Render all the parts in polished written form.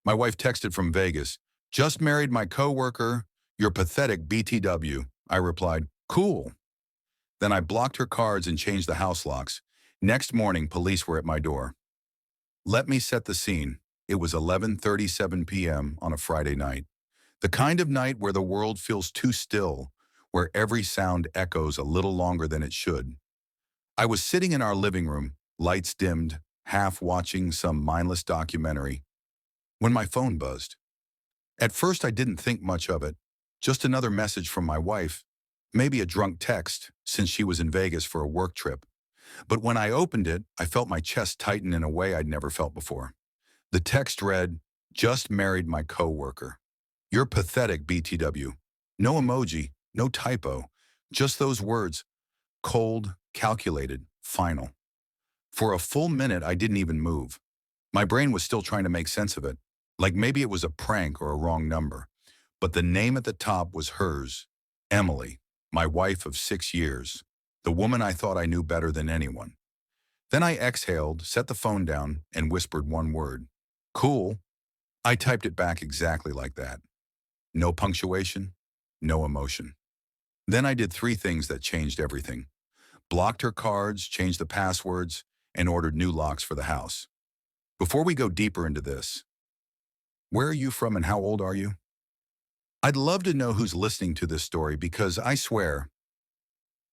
My wife texted from Vegas. Just married my coworker. You're pathetic, BTW. I replied, cool. Then I blocked her cards and changed the house locks. Next morning, police were at my door. Let me set the scene. It was 11:37 p.m. on a Friday night. The kind of night where the world feels too still, where every sound echoes a little longer than it should. I was sitting in our living room, lights dimmed, half watching some mindless documentary, when my phone buzzed. At first, I didn't think much of it. Just another message from my wife, maybe a drunk text, since she was in Vegas for a work trip. But when I opened it, I felt my chest tighten in a way I'd never felt before. The text read, just married my coworker. You're pathetic, BTW. No emoji, no typo, just those words, cold, calculated, final. For a full minute, I didn't even move. My brain was still trying to make sense of it, like maybe it was a prank or a wrong number. But the name at the top was hers, Emily, my wife of 6 years, the woman I thought I knew better than anyone. Then I exhaled, set the phone down, and whispered one word. Cool. I typed it back exactly like that. No punctuation, no emotion. Then I did 3 things that changed everything. Blocked her cards, changed the passwords, and ordered new locks for the house. Before we go deeper into this, where are you from and how old are you? I'd love to know who's listening to this story because I swear,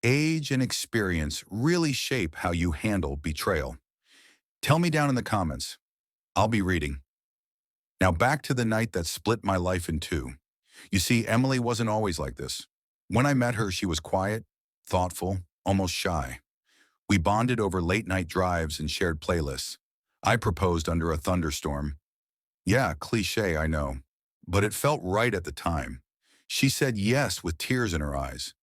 age and experience really shape how you handle betrayal. Tell me down in the comments. I'll be reading. Now back to the night that split my life in two. You see, Emily wasn't always like this. When I met her, she was quiet, thoughtful, almost shy. We bonded over late-night drives and shared playlists. I proposed under a thunderstorm. Yeah, cliché, I know. But it felt right at the time. She said yes with tears in her eyes.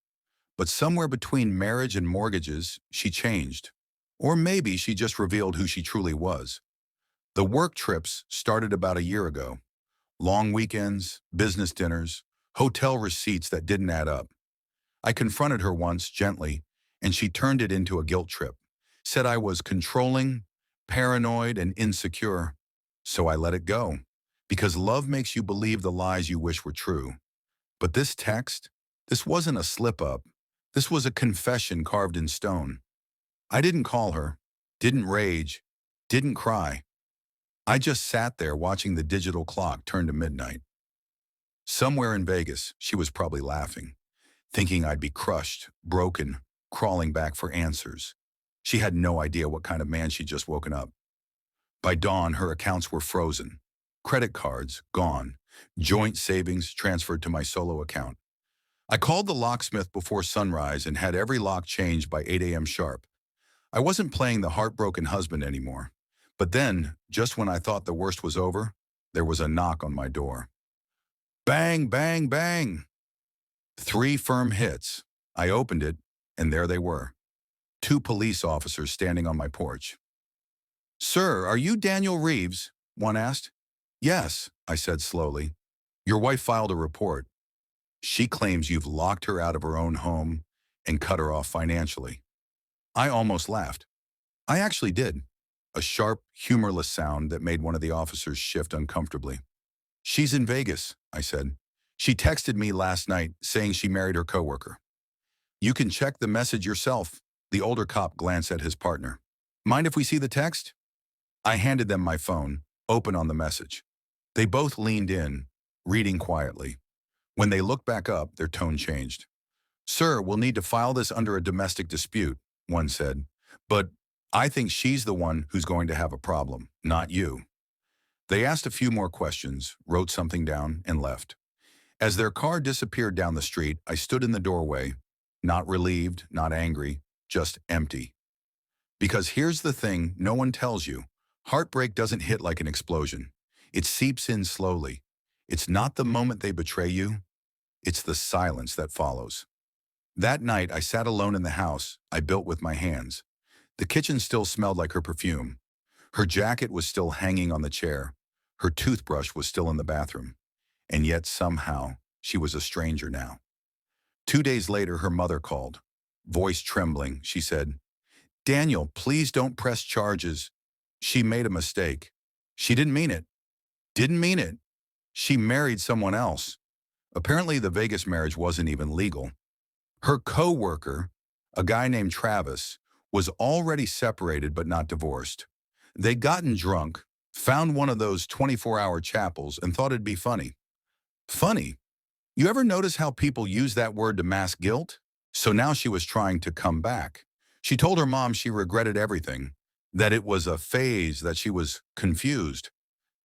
But somewhere between marriage and mortgages, she changed. Or maybe she just revealed who she truly was. The work trips started about a year ago. Long weekends, business dinners, hotel receipts that didn't add up. I confronted her once, gently, and she turned it into a guilt trip. Said I was controlling, paranoid, and insecure. So I let it go. Because love makes you believe the lies you wish were true. But this text, this wasn't a slip-up. This was a confession carved in stone. I didn't call her, didn't rage, didn't cry. I just sat there watching the digital clock turn to midnight. Somewhere in Vegas, she was probably laughing, thinking I'd be crushed, broken, crawling back for answers. She had no idea what kind of man she'd just woken up. By dawn, her accounts were frozen. Credit cards, gone. Joint savings transferred to my solo account. I called the locksmith before sunrise and had every lock changed by 8 a.m. sharp. I wasn't playing the heartbroken husband anymore. But then, just when I thought the worst was over, there was a knock on my door. Bang, bang, bang. 3 firm hits. I opened it, and there they were. 2 police officers standing on my porch. Sir, are you Daniel Reeves? One asked. Yes, I said slowly. Your wife filed a report. She claims you've locked her out of her own home and cut her off financially. I almost laughed. I actually did. A sharp, humorless sound that made one of the officers shift uncomfortably. She's in Vegas, I said. She texted me last night saying she married her coworker. You can check the message yourself. The older cop glanced at his partner. Mind if we see the text? I handed them my phone, open on the message. They both leaned in, reading quietly. When they looked back up, their tone changed. Sir, we'll need to file this under a domestic dispute, one said. But I think she's the one who's going to have a problem, not you. They asked a few more questions, wrote something down, and left. As their car disappeared down the street, I stood in the doorway, not relieved, not angry, just empty. Because here's the thing no one tells you. Heartbreak doesn't hit like an explosion. It seeps in slowly. It's not the moment they betray you. It's the silence that follows. That night, I sat alone in the house I built with my hands. The kitchen still smelled like her perfume. Her jacket was still hanging on the chair. Her toothbrush was still in the bathroom. And yet somehow, she was a stranger now. 2 days later, her mother called. Voice trembling, she said, Daniel, please don't press charges. She made a mistake. She didn't mean it. Didn't mean it. She married someone else. Apparently, the Vegas marriage wasn't even legal. Her coworker, a guy named Travis, was already separated but not divorced. They'd gotten drunk, found one of those 24-hour chapels, and thought it'd be funny. Funny? You ever notice how people use that word to mask guilt? So now she was trying to come back. She told her mom she regretted everything, that it was a phase, that she was confused.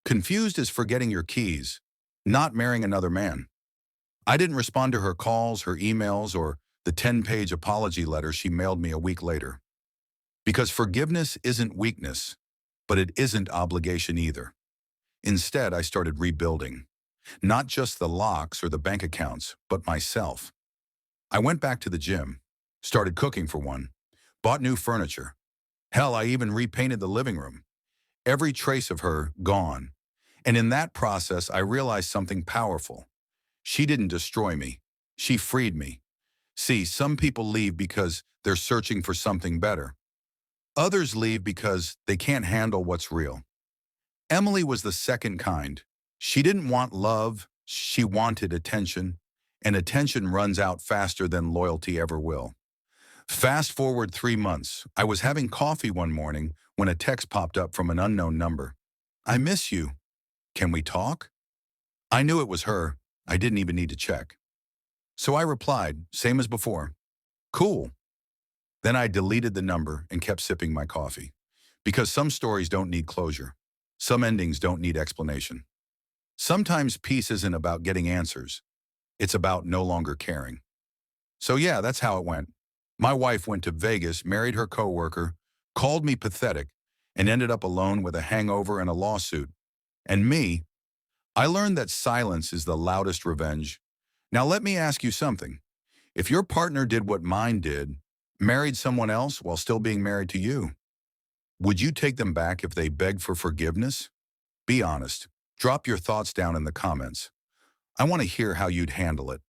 Confused is forgetting your keys, not marrying another man. I didn't respond to her calls, her emails, or the 10-page apology letter she mailed me a week later. Because forgiveness isn't weakness, but it isn't obligation either. Instead, I started rebuilding. Not just the locks or the bank accounts, but myself. I went back to the gym, started cooking for one, bought new furniture. Hell, I even repainted the living room. Every trace of her gone. And in that process, I realized something powerful. She didn't destroy me. She freed me. See, some people leave because they're searching for something better. Others leave because they can't handle what's real. Emily was the second kind. She didn't want love, she wanted attention, and attention runs out faster than loyalty ever will. Fast forward 3 months, I was having coffee one morning when a text popped up from an unknown number. "I miss you. Can we talk?" I knew it was her. I didn't even need to check. So I replied, same as before, "Cool." Then I deleted the number and kept sipping my coffee. Because some stories don't need closure. Some endings don't need explanation. Sometimes peace isn't about getting answers. It's about no longer caring. So yeah, that's how it went. My wife went to Vegas, married her coworker, called me pathetic, and ended up alone with a hangover and a lawsuit. And me, I learned that silence is the loudest revenge. Now let me ask you something. If your partner did what mine did, married someone else while still being married to you, would you take them back if they begged for forgiveness? Be honest. Drop your thoughts down in the comments. I want to hear how you'd handle it.